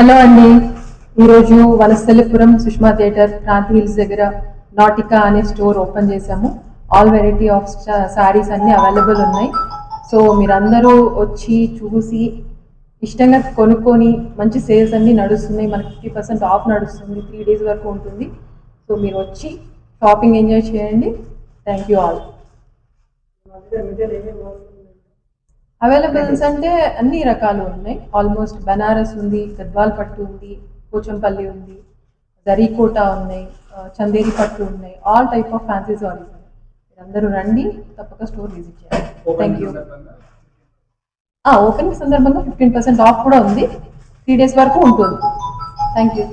Hello అండి, ఈరోజు Vanasthalipuram Sushma theatre Kranti hills దగ్గర నాటికా అనే స్టోర్ ఓపెన్ చేశాము. ఆల్ వెరైటీ ఆఫ్ శారీస్ అన్నీ అవైలబుల్ ఉన్నాయి. సో మీరందరూ వచ్చి చూసి ఇష్టంగా కొనుక్కొని, మంచి సేల్స్ అన్నీ నడుస్తున్నాయి. మనకి 50% ఆఫ్ నడుస్తుంది, 3 days వరకు ఉంటుంది. సో మీరు వచ్చి షాపింగ్ ఎంజాయ్ చేయండి. Thank you all. అవైలబుల్స్ అంటే అన్ని రకాలు ఉన్నాయి. ఆల్మోస్ట్ బనారస్ ఉంది, గద్వాల్ పట్టు ఉంది, పోచంపల్లి ఉంది, దరీకోట ఉన్నాయి, చందేరి పట్టు ఉన్నాయి. All type of fancy saris ఉన్నాయి. అందరూ రండి, తప్పక స్టోర్ విజిట్ చేయండి. Thank you. ఓపెనింగ్ సందర్భంగా 15% ఆఫ్ కూడా ఉంది. 3 days వరకు ఉంటుంది. Thank you.